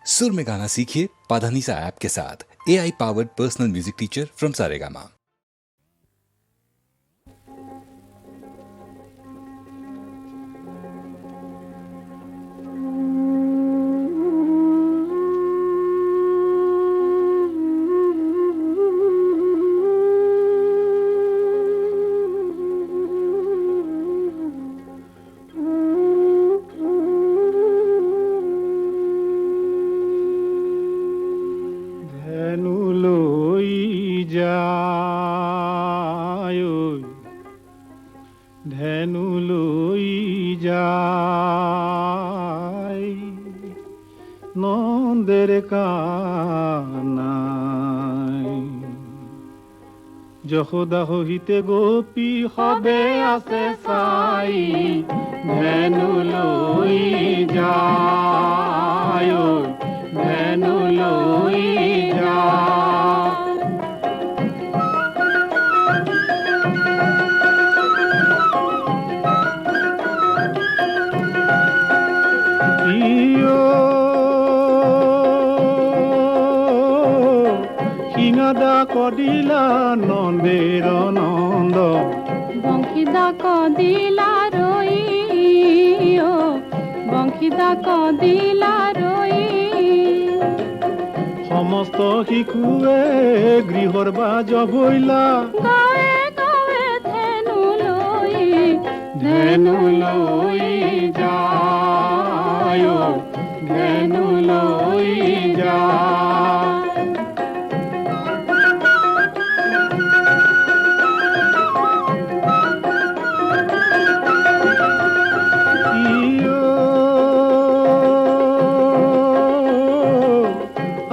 सुर में गाना सीखिए पाधानीसा ऐप के साथ। AI powered personal music teacher from Saregama. ধেনু লৈ যায় নন্দের কানাই যশোদা সহিতে গোপী সবে আছে চাই ধেনু লৈ যায় ধেনু লৈ যায় সিঙাদা কদিলা নন্দের নন্দ বংশীদা কদিলা রই বংশীদা কদিলা রই সমস্ত শিশুৱে গৃহৰ বাজ ভৈলা গাৱে গাৱে ধেনু লৈ যায় ধেনু লৈ যায়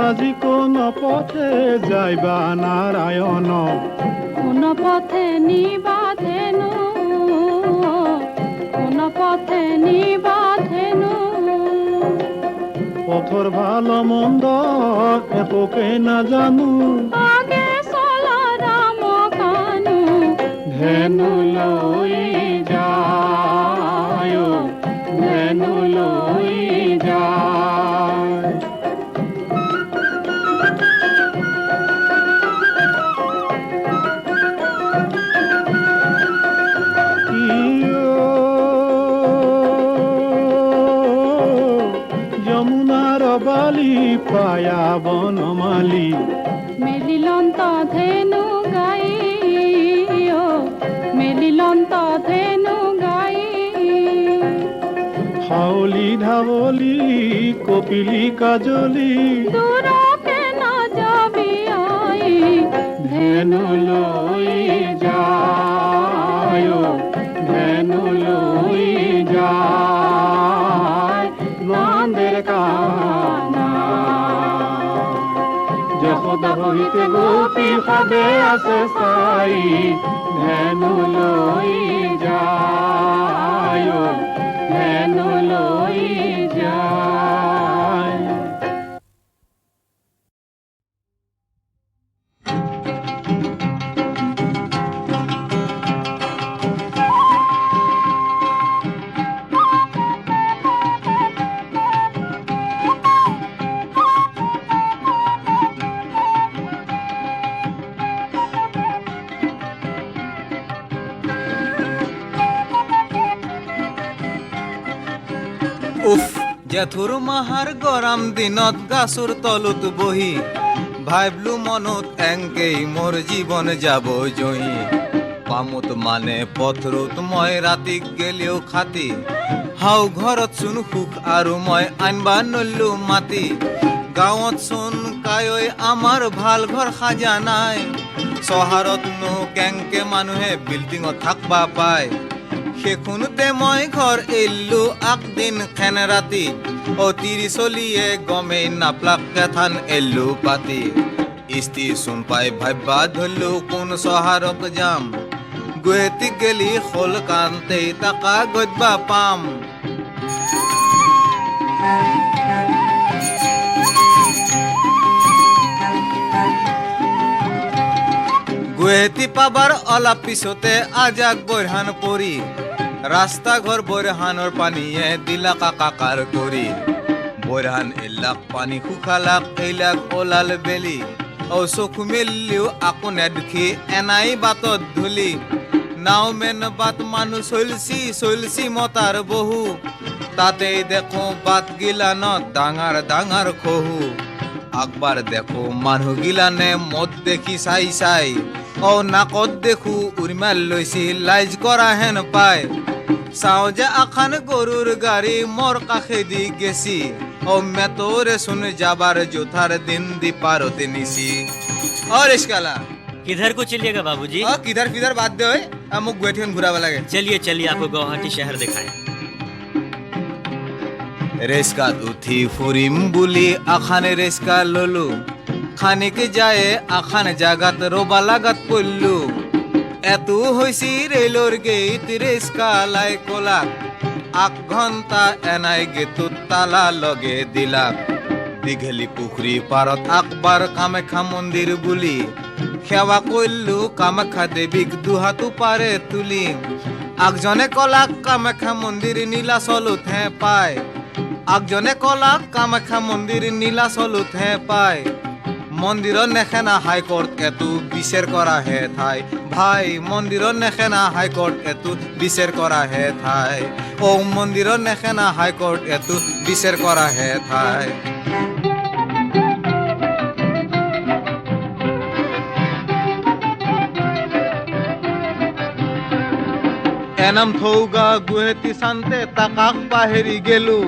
আজি কোন পথে যাইবা নারায়ণ কোন পথে নিবা ধেনু কোন পথে নিবা ধেনু পথর ভালো মন্দ এপকে না জানু আগে চলা রাম কানু ধেনু লৈ যায় ধেনু লৈ যায় যমুনার বালি পায়া বনমালী মেলিলন্ত ধেনু গাই মেলিলন্ত ধেনু গাই হাউলি ধাবলি কপিলি কাজলি দূরকে না যাবি আই ধেনু লৈ যায় ধেনু লৈ যায় নন্দের কানা যশোদা সহিতে গোপী সবে আছে চাই ধেনু লৈ যায় ধেনু লৈ যায় উফ জেঠুৰ মাহাৰ গৰম দিনত গাছৰ তলত বহি ভাবিলো মনত এংকেই মোৰ জীৱন যাব জহি পামত মানে পথৰত মই ৰাতি গেলিও খাতি হাও ঘৰত চোন সুখ আৰু মই আনবা নল্লো মাতি গাঁৱত চোন কায়ৈ আমাৰ ভাল ঘৰ সাজা নাই চহৰতনো কেংকে মানুহে বিল্ডিঙত থাকবা পায় সেইখনতে মই ঘৰ এৰিলো আগদিন খেন ৰাতি অতিৰি চলিয়ে গমেই নাপলাক কেথান এৰিলো পাতি ষ্টেচন পাই ভাবিবা ধৰিলো কোন চহৰত যাম গুৱাহাটীত গেলি খোল কান্তে টাকা গজবা পাম গুৱাহাটী পাবাৰ অলপ পিছতে আজাক বৰহান পৰি ৰাস্তা ঘৰ বৰহানৰ পানীয়ে দিলা কাকাৰ কৰি বৈৰাণ এলাক পানী শুকালাক এইলাক ওলাল বেলি ও চকু মেলিও আকৌ নেদুখি এনাই বাটত ধূলি নাও মেন বাট মানুহ চলছি মতাৰ বহু তাতেই দেখো বাট গিলানত ডাঙৰ ডাঙৰ খহু আকবাৰ দেখো মানুহ গিলানে মদ দেখি চাই ও নাকত দেখো উৰিমাল লৈছি লাইজ কৰা হেন পায় চাও যে আখান গৰুৰ গাড়ী মোৰ কাষেদি গেছি ও মেতৰে চোন যাবাৰ জোথাৰ দিন দি পাৰতে নিছি অ ৰিস্কালা किधर को चलिएगा बाबूजी? অ কিধাৰ কিধাৰ বাদ দে ঐ মোক গুৱাহাটীখন ঘূৰাব লাগে चलिए चलिए आपको गुवाहाटी शहर दिखाएं। ৰেস্কাত উঠি ফুৰিম বুলি আখানে ৰেস্কা ললো খানিক যায় আখান জাগাত ৰবা লাগাত পল্লু এতো হৈছি ৰেলৰ গেইট ৰেস্কা লাই কলাক 8 ঘণ্টা এনাই গেটত তালা লগে দিলাক দীঘলী পুখুৰী পাৰত আকবাৰ কামাখ্যা মন্দিৰ বুলি সেৱা কৰিলো কামাখ্যা দেৱীক দুহাতো পাৰে তুলি আগজনে কলাক কামাখ্যা মন্দিৰ নীলাচলতহে পায় আগজনে কলাক কামাখ্যা মন্দিৰ নীলাচলতহে পায় মন্দিৰত নেখেনা হাইকোৰ্ট এটো বিচাৰ কৰাহে ঠাই ভাই মন্দিৰত নেখেনা হাইকোৰ্ট এটো বিচাৰ কৰাহে ঠাই ও মন্দিৰত নেখেনা হাইকোৰ্ট এটো বিচাৰ কৰাহে ঠাই এনাম থৌগা গুৱাহাটী চান্তে তাকাক পাহেৰি গেলো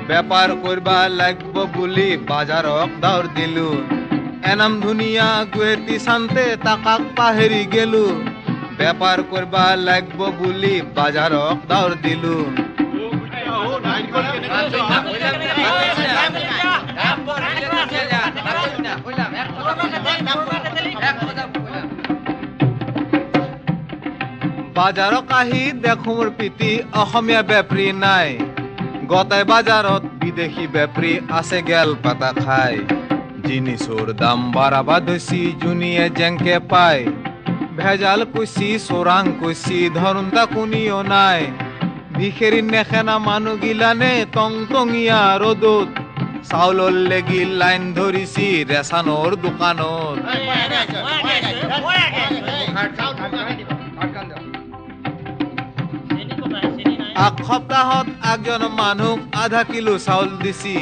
বেপাৰ কৰবা লাগব বুলি বাজাৰক দাউৰ দিলো এনাম ধুনীয়া গুৱাহাটী চান্তে তাকাক পাহেৰি গেলো বেপাৰ কৰবা লাগব বুলি বাজাৰক দাউৰ দিলো বাজাৰক আহি দেখো মোৰ পিতি অসমীয়া বেপাৰী নাই গতাই বাজাৰত বিদেশী বেপাৰী আছে গেল পাতা খাই জিনিসৰ দাম বাঢ়াবা ধৰিছি জুনিয়ে জেংকে পায় ভেজাল কইছি চোৰাং কইছি ধৰণটা কোনিও নাই ভিখেৰী নেখেনা মানুহ গিলানে টংটঙীয়া ৰ'দত চাউলৰ লেগি লাইন ধৰিছি ৰেচনৰ দোকানত এক সপ্তাহত একজন মানুহক আধা কিলো চাউল দিছি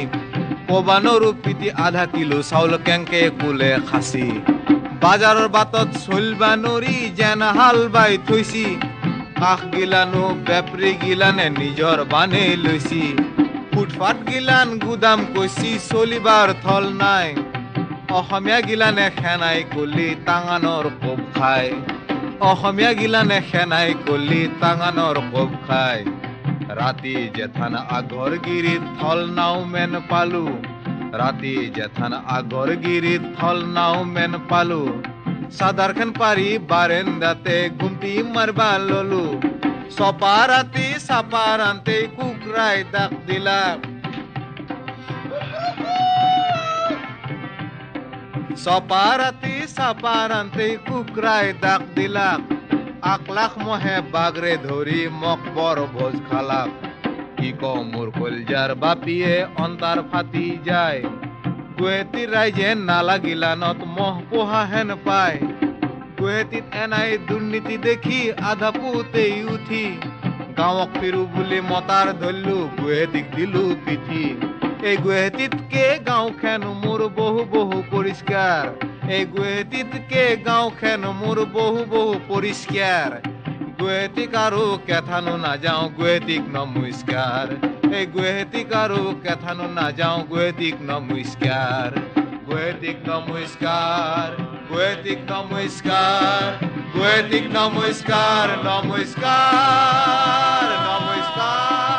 কবানৰো পিতি আধা কিলো চাউল কেংকে কোলে খাচি বাজাৰৰ বাটত চলবা নৰি যেন হাল বাই থৈছি কাষ গিলানো বেপাৰী গিলানে নিজৰ বানে লৈছি ফুটফাট গিলান গুদাম কৈছি চলিবাৰ থল নাই অসমীয়া গিলানে খেনাই কলি টাঙানৰ কোব খায় অসমীয়া গিলানে খেনাই কলি টাঙানৰ কোব খায় ৰাতি জেঠান আগৰ গিৰিত থল নাও মেন পালো ৰাতি জেঠান আগৰ গিৰিত থল নাও মেন পালো চাদাৰখন পাৰি বাৰেন্দাতে ঘুমটি মাৰবা ললো চপা ৰাতি চাপা ৰান্তে কুকুৰাই দাক দিলা চপা ৰাতি চাপা ৰান্তে কুকুৰাই দাক দিলাক আকলাখ মহে বাগৰে ধৰি মোক বৰ ভোজ খালাক কি কওঁ মোৰ কলজাৰ বাপিয়ে অন্তাৰ ফাটি যায় গুৱাহাটীৰ ৰাইজে নালাগিলানত মহ পোহা হেন পায় গুৱাহাটীত এনাই দুৰ্নীতি দেখি আধা পুতেই উঠি গাঁৱক ফিৰো বুলি মতাৰ ধৰিলো গুৱাহাটীক দিলো পিঠি এই গুৱাহাটীতকে গাঁওখন মোৰ বহু বহু পৰিষ্কাৰ এই গুৱাহাটীতকে গাঁওখন মোৰ বহু বহু পৰিষ্কাৰ গুৱাহাটীক আৰু কেথানো নাযাওঁ গুৱাহাটীক নমস্কাৰ এই গুৱাহাটীক আৰু কেথানো নাযাওঁ গুৱাহাটীক নমস্কাৰ গুৱাহাটীক নমস্কাৰ গুৱাহাটীক নমস্কাৰ গুৱাহাটীক নমস্কাৰ নমস্কাৰ নমস্কাৰ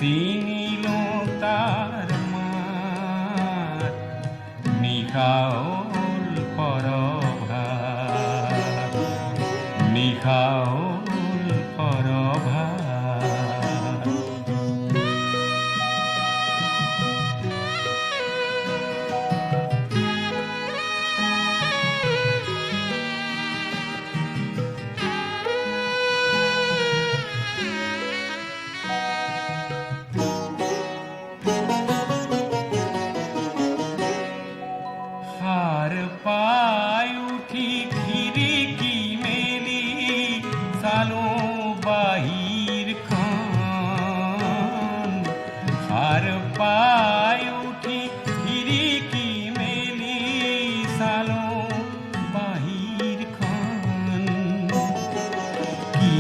নিচিনিলো তাৰ মাত নিশাওল পৰভাত নিশাওল পৰভাত হাৰ পায় উঠি খিৰিকী মেলি চালো বাহিৰখন হাৰ পায় উঠি খিৰিকী মেলি চালো বাহিৰখন কি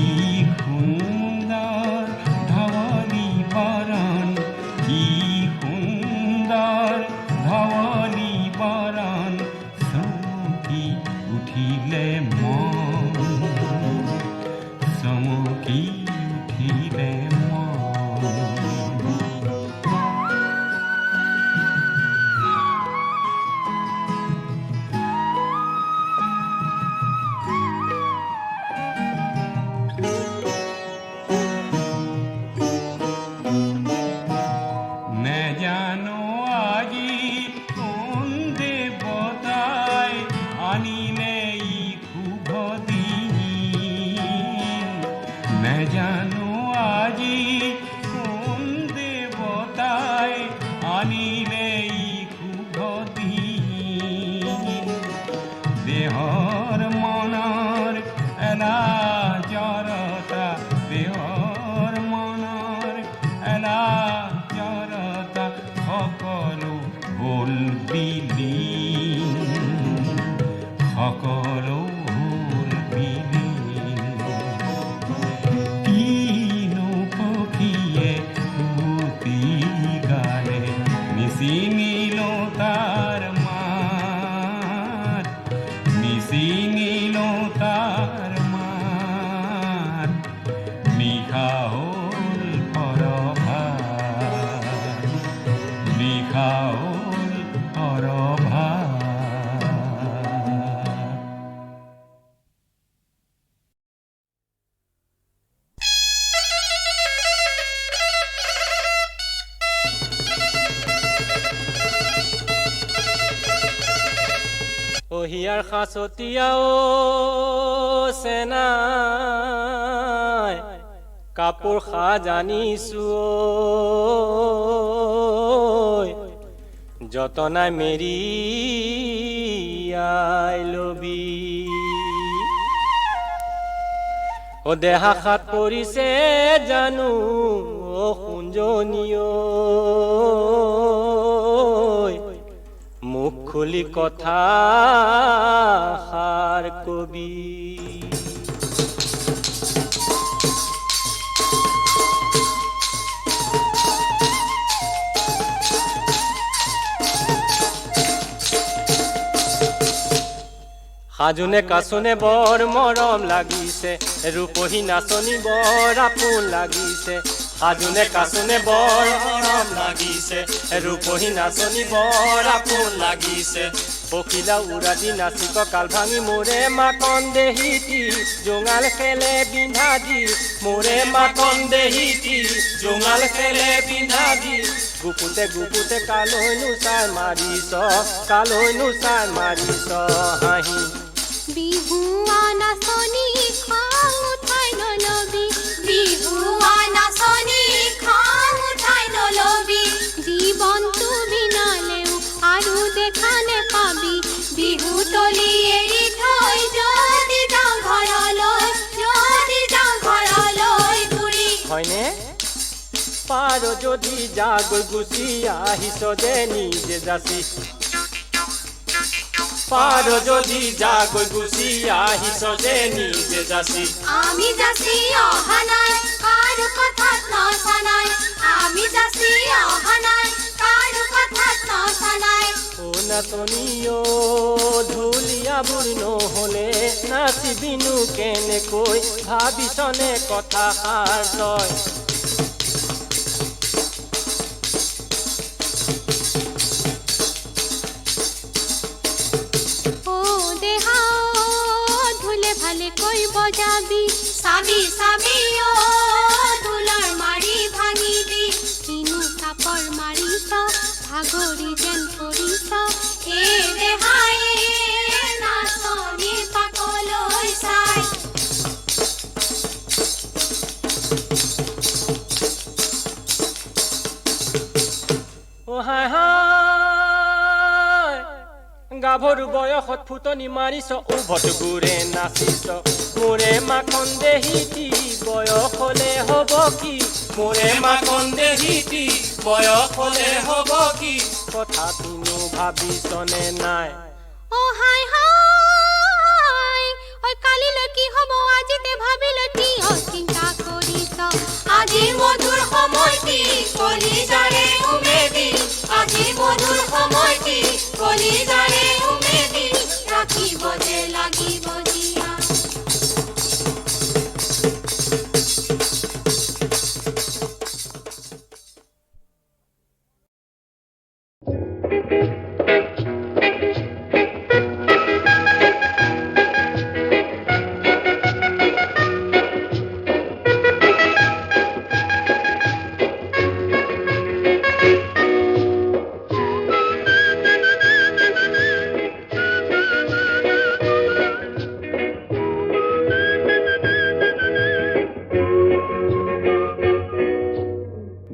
সুন্দৰ ধৱলী বৰণ কি সুন্দৰ ধৱলী বৰণ চমকি উঠিলে মন চমকি উঠিলে মন নেজানো আজি কোন দেৱতাই আনিলে ই শুভ দিন নেজানো আজি কোন দেৱতাই আনিলে ই শুভ দিন দেহৰ মনৰ এলা জৰতা দেহৰ মনৰ এলা জৰতা সকলো হ'ল বিলীন সকলো হ'ল বিলীন কিনো পক্ষীয়ে সুতি গালে নিচিনিলো তাৰ মাত নিচিনিলো তাৰ মাত নিশা হ'ল পৰভাত নিশা হ'ল পৰভাত হিয়াৰ সাঁচতীয়াও চেনাই কাপোৰ সাজ আনিছো যতনাই মেৰিয়াই লবি ও দেহা সাত পৰিছে জানো ও সুঞ্জনীয় মুখ খুলি কথা সাৰ কবি সাজোনে কাচোনে বৰ মৰম লাগিছে ৰূপহী নাচনী বৰ আপোন লাগিছে সাজোনে কাচোনে বৰ মৰম লাগিছে ৰূপহী নাচনী বৰ আপোন লাগিছে পখিলা উৰাদি নাচিব কাল ভাঙি মোৰে মাকন দেহিতি জোঙাল খেলে বিন্ধা দি মোৰে মাকন দেহিতি জোঙাল খেলে বিন্ধা দি গুপুতে গুপুতে কালৈনো চাই মাৰিছ কালৈনো চাই মাৰিছ হাঁহি বিহুৱা নাচনী খং উঠাই নলবি বিহুৱা নাচনী খং উঠাই নলবি জীৱনটো বিনালেও আৰু দেখা নেপাবি বিহু তলি এৰি থৈ যদি যাওঁ ঘৰলৈ ঘূৰি হয়নে পাৰ যদি যাগৈ গুচি আহিছ যে নিজে যাচি পাৰ যদি যাগৈ গুচি আহিছ যে নিজে যাচি আমি যাচি অহা নাই কাৰো কথাত নচা নাই আমি যাচি অহা নাই কাৰো কথাত নচা নাই ও নাচনীয় ঢুলীয়াবোৰ নহ'লে নাচিবিনো কেনেকৈ ভাবিছনে কথা সাৰ তই খালে কই বজাবি সাবি সাবি ও ধুলার মারি ভাঙিবি কিনু কাপড় মারিস ভাগরি যেন করিস এ দেহায়ে নাচনি পাগল হইছাই ও হায় হায় গাভৰু বয়সত ফুটনি মাৰিছ উভত গুৰে নাচিছ মোৰে মাখন দেহিতি বয়স হলে হ'ব কি মোৰে মাখন দেহিতি বয়স হলে হ'ব কি কথা তুনো ভাবিছনে নাই ও হাই হাই ওই কালিলে কি হব আজিতে ভাবিলে কি চিন্তা করিস আজি মধুর সময়টি কলিজারে উমেদি আজি মধুর সময়টি কলিজারে উমেদি রাখিব যে লাগিব জিয়া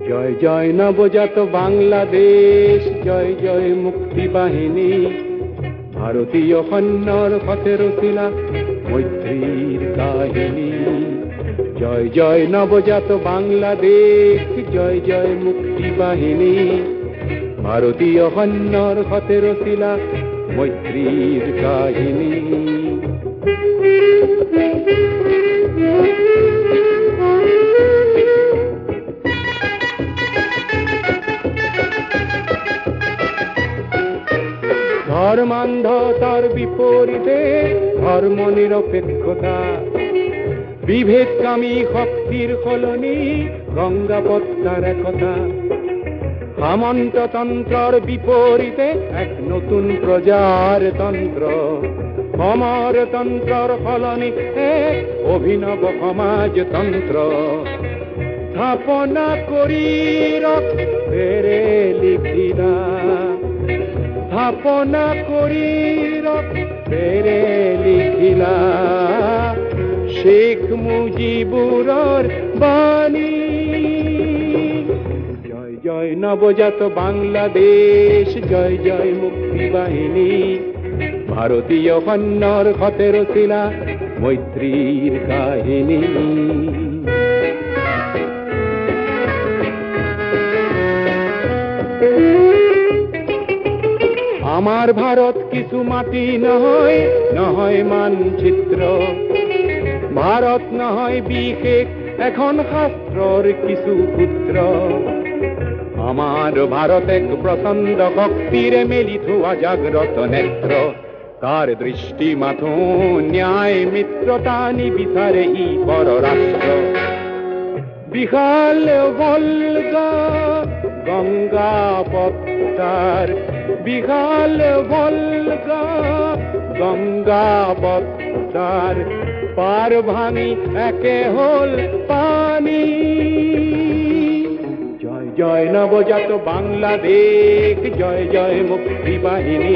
জয় জয় নবজাত বাংলাদেশ জয় জয় মুক্তি বাহিনী ভারতীয় সৈন্যর পথের শিলা মৈত্রীর কাহিনী জয় জয় নবজাত বাংলাদেশ জয় জয় মুক্তি বাহিনী ভারতীয় সৈন্যর পথের শিলা মৈত্রীর কাহিনী ধর্মান্ধতার বিপরীতে ধর্ম নিরপেক্ষতা বিভেদকামী শক্তির সলনি গঙ্গা পদ্মার একতা সামন্ততন্ত্ৰৰ বিপৰীতে এক নতুন প্ৰজাৰতন্ত্ৰ সমাৰতন্ত্ৰৰ সলনি এক অভিনৱ সমাজতন্ত্ৰ স্থাপনা কৰি ৰক্ষেৰে লিখিলা স্থাপনা কৰি ৰক্ষেৰে লিখিলা শেখ মুজিবুৰৰ বাণী জয় জয় নবজাত বাংলাদেশ জয় জয় মুক্তি বাহিনী ভাৰতীয় সৈন্যৰ সতেৰ শিলা মৈত্ৰীৰ কাহিনী আমাৰ ভাৰত কিছু মাটি নহয় নহয় মানচিত্ৰ ভাৰত নহয় বিশেষ এখন শাস্ত্ৰৰ কিছু সূত্ৰ আমাৰ ভাৰত এক প্ৰচণ্ড শক্তিৰে মেলি থোৱা জাগ্ৰত নেত্ৰ তাৰ দৃষ্টি মাথো ন্যায় মিত্ৰতা নিবিচাৰে ই পৰৰাষ্ট্ৰ বিশাল ভলগা গঙ্গা পদ্মার বিশাল ভলগা গঙ্গা পদ্মার পার ভাঙি একে হল পানি জয় জয় নবজাত বাংলাদেশ জয় জয় মুক্তি বাহিনী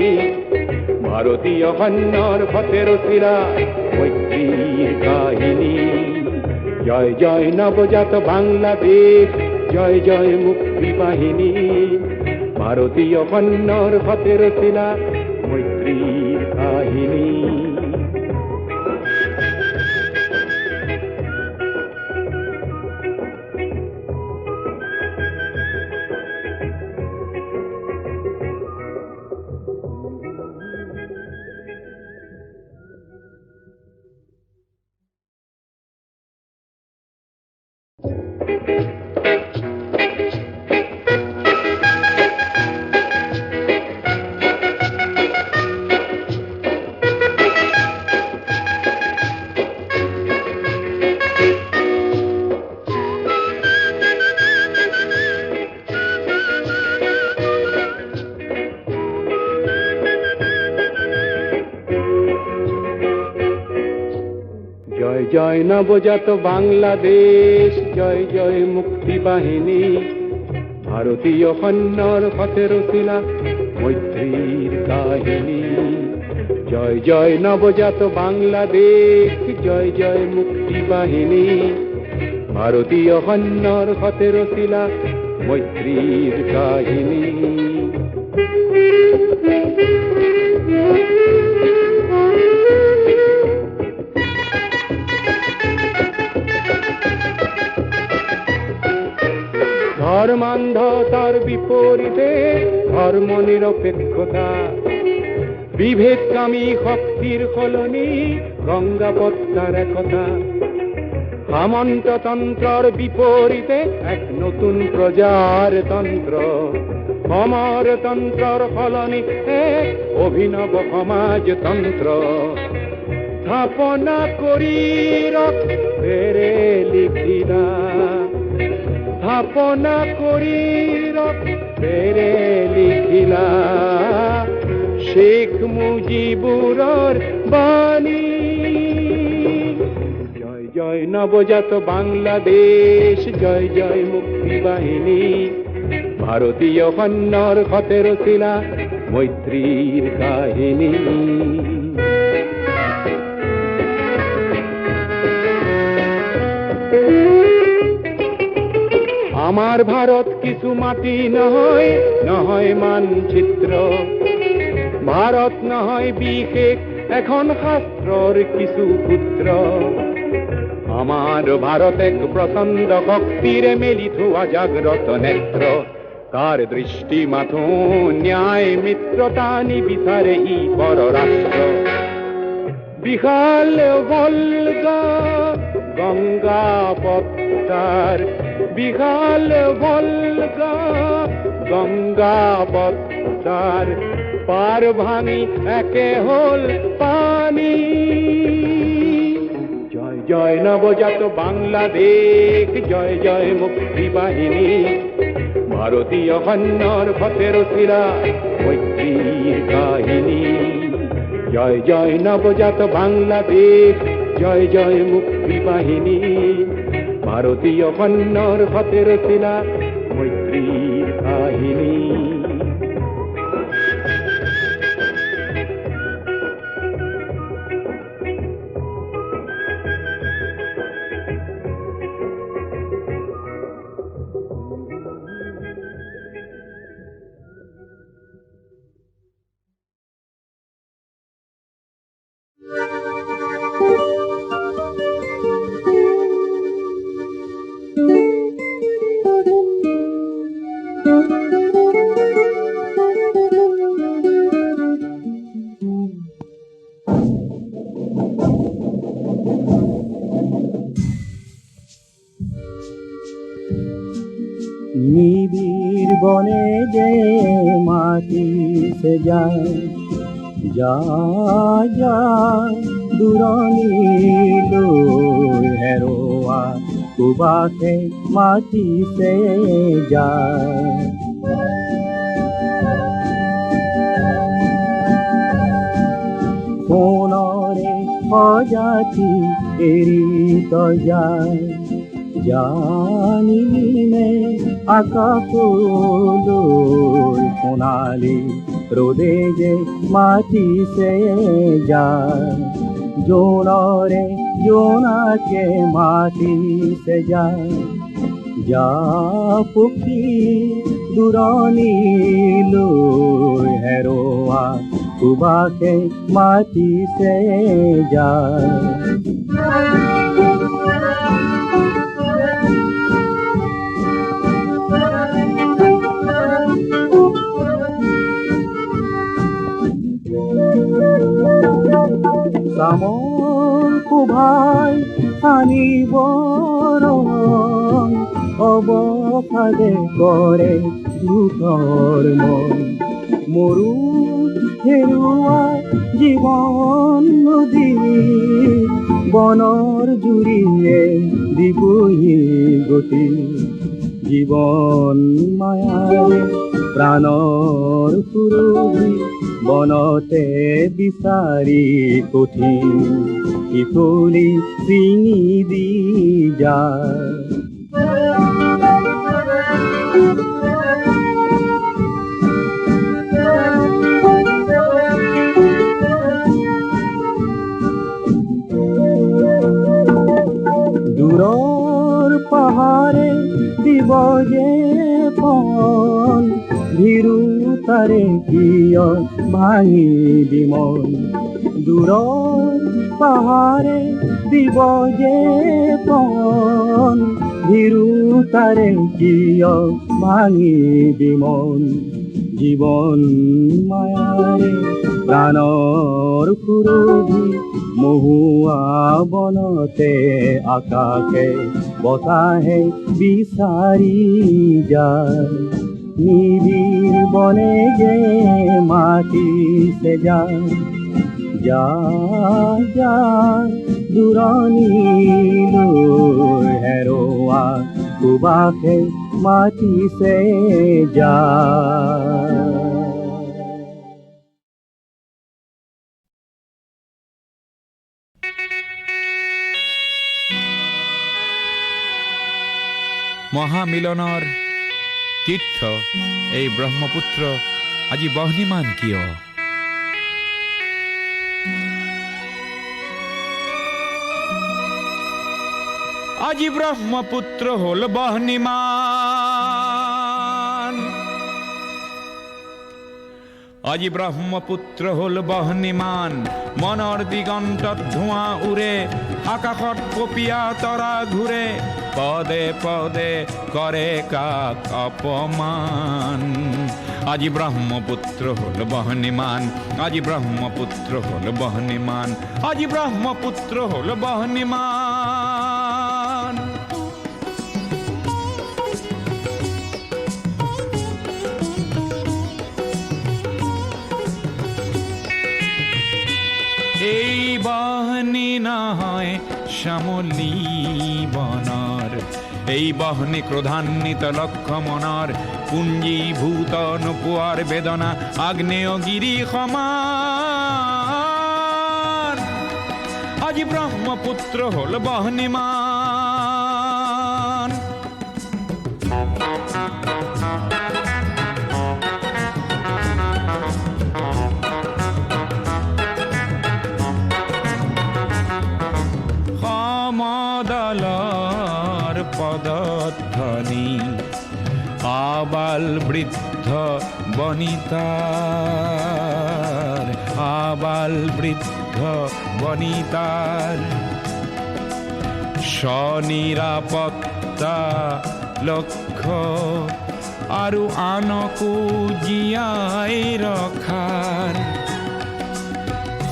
ভারতীয় সৈন্যৰ পথেৰ শিলা মৈত্ৰীৰ কাহিনী জয় জয় নবজাত বাংলাদেশ জয় জয় মুক্তি বাহিনী ভাৰতীয় সৈন্যৰ পথেৰ শিলা মৈত্ৰীৰ কাহিনী জয় নবজাত বাংলাদেশ, জয় জয় মুক্তি বাহিনী, ভাৰতীয় সৈন্যৰ পথে ৰচিলা মৈত্ৰীৰ কাহিনী। জয় জয় নবজাত বাংলাদেশ, জয় জয় মুক্তি বাহিনী, ভাৰতীয় সৈন্যৰ পথে ৰচিলা মৈত্ৰীৰ কাহিনী। ধৰ্মান্ধতাৰ বিপৰীতে ধৰ্ম নিৰপেক্ষতা, বিভেদকামী শক্তিৰ সলনি গঙ্গা পদ্মাৰ একতা। সামন্ততন্ত্ৰৰ বিপৰীতে এক নতুন প্ৰজাৰ তন্ত্ৰ, সমাৰতন্ত্ৰৰ সলনি এক অভিনৱ সমাজতন্ত্ৰ। স্থাপনা কৰি ৰক্তেৰে লিখিলা, স্থাপনা কৰি ৰক্তেৰে লিখিলা শেখ মুজিবুৰৰ বাণী। জয় জয় নবজাত বাংলাদেশ, জয় জয় মুক্তি বাহিনী, ভাৰতীয় সৈন্যৰ পথে ৰচিলা মৈত্ৰীৰ কাহিনী। আমাৰ ভাৰত কিছু মাটি নহয়, নহয় মানচিত্ৰ, ভাৰত নহয় বিশেষ এখন শাস্ত্ৰৰ কিছু সূত্ৰ। আমাৰ ভাৰত এক প্ৰচণ্ড শক্তিৰে মেলি থোৱা জাগ্ৰত নেত্ৰ, তাৰ দৃষ্টি মাথো ন্যায় মিত্ৰতা নিবিচাৰে ই পৰৰাষ্ট্ৰ। বিশাল ভলগা গঙ্গা পদ্মাৰ, বিশাল ভলগা গঙ্গা পদ্মার পার ভাঙি একে হল পানি। জয় জয় নবজাত বাংলাদেশ, জয় জয় মুক্তি বাহিনী, ভারতীয় সৈন্যৰ পথে ৰচিলা মৈত্ৰীৰ কাহিনী। জয় জয় নবজাত বাংলাদেশ, জয় জয় মুক্তি বাহিনী, ভাৰতীয় সৈন্যৰ পথে ৰচিলা মৈত্ৰীৰ কাহিনী। নিবিড় বনে যে মাটি সে যায়, যায় যায় দূৰণিলৈ হেৰুৱা সুবাসে মাটি সে যায়। সোণৰে সজাতি এৰি তই যায়, জানিলে আকাশলৈ সোণালী ৰ'দে যে মাতিছে যায়। জোনৰে জোনাকে মাতিছে যায়, যা পক্ষী দূৰণিলৈ হেৰুৱা সুবাসে মাতিছে যায়। চামৰ কোভাই আনিব ৰং, অৱসাদে কৰে দুখৰ মন। মৰু হেৰুৱা জীৱন নদী, বনৰ জুৰিয়ে দিবহি গতি। জীৱন মায়াৰে প্ৰাণৰ সুৰভি বনতে বিচাৰি কঠিন শিকলি চিঙি দি যায়। দূৰৰ পাহাৰে দিব যে পন ভীৰু তাৰে কিয় ভাঙিবি মন। দূৰৰ পাহাৰে দিব যে পন ভীৰু তাৰে কিয় ভাঙিবি মন। জীৱন মায়াৰে প্ৰাণৰ সুৰভি মহুৱা বনতে আকাশে বতাহে বিচাৰি যায়। নিবিড় বনে যে মাতিছে যায় যায় যায় দূৰণিলৈ হেৰুৱা সুবাসে মাতিছে যায়। মহামিলনৰ তীৰ্থ এই ব্ৰহ্মপুত্ৰ আজি বহ্নিমান কিয়? আজি ব্ৰহ্মপুত্ৰ হ'ল বহ্নিমান। আজি ব্ৰহ্মপুত্ৰ হ'ল বহ্নিমান। মনৰ দিগন্তত ধোঁৱা উৰে, আকাশত পপীয়া তৰা ঘূৰে, পদে পদে কৰে কাক অপমান। আজি ব্ৰহ্মপুত্ৰ হ'ল বহ্নিমান। আজি ব্ৰহ্মপুত্ৰ হ'ল বহ্নিমান। আজি ব্ৰহ্মপুত্ৰ হ'ল বহ্নিমান। এই বহ্নি নহয় শ্যামলী বনৰ, এই বহ্নি ক্ৰোধান্বিত লক্ষ্য মনৰ, পুঞ্জীভূত নোপোৱাৰ বেদনা আগ্নেয়গিৰি সমান। আজি ব্ৰহ্মপুত্ৰ হ'ল বহ্নিমান। সমদলৰ পদধ্বনি আবাল বৃদ্ধ বনিতাৰ, আবাল বৃদ্ধ বনিতাৰ স্বনিৰাপত্তা লক্ষ্য আৰু আনকো জীয়াই ৰখাৰ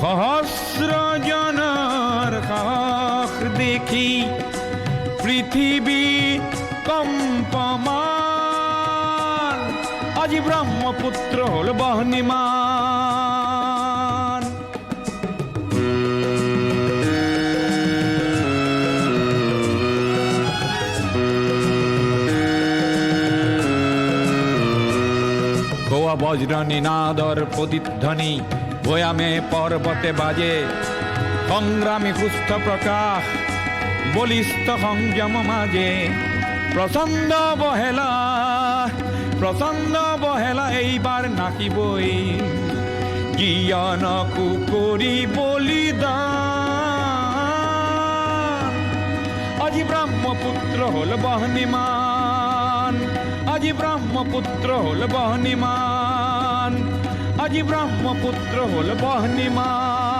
সহস্ৰজনৰ সাহস দেখি পৃথিৱী কম্পমান। আজি ব্ৰহ্মপুত্ৰ হ'ল বহ্নিমান। গোৱা বজ্ৰ নিনাদৰ প্ৰতিধ্বনি ভৈয়ামে পৰ্বতে বাজে, সংগ্ৰামী সুস্থ প্ৰকাশ বলিষ্ঠ সংযম মাজে। প্ৰচণ্ড বহেলা এইবাৰ নাকিবই, জ্ঞানকো কৰি বলিদান। আজি ব্ৰহ্মপুত্ৰ হ'ল বহ্নিমান। আজি ব্ৰহ্মপুত্ৰ হ'ল বহ্নিমান। আজি ব্ৰহ্মপুত্ৰ হ'ল বহ্নিমান।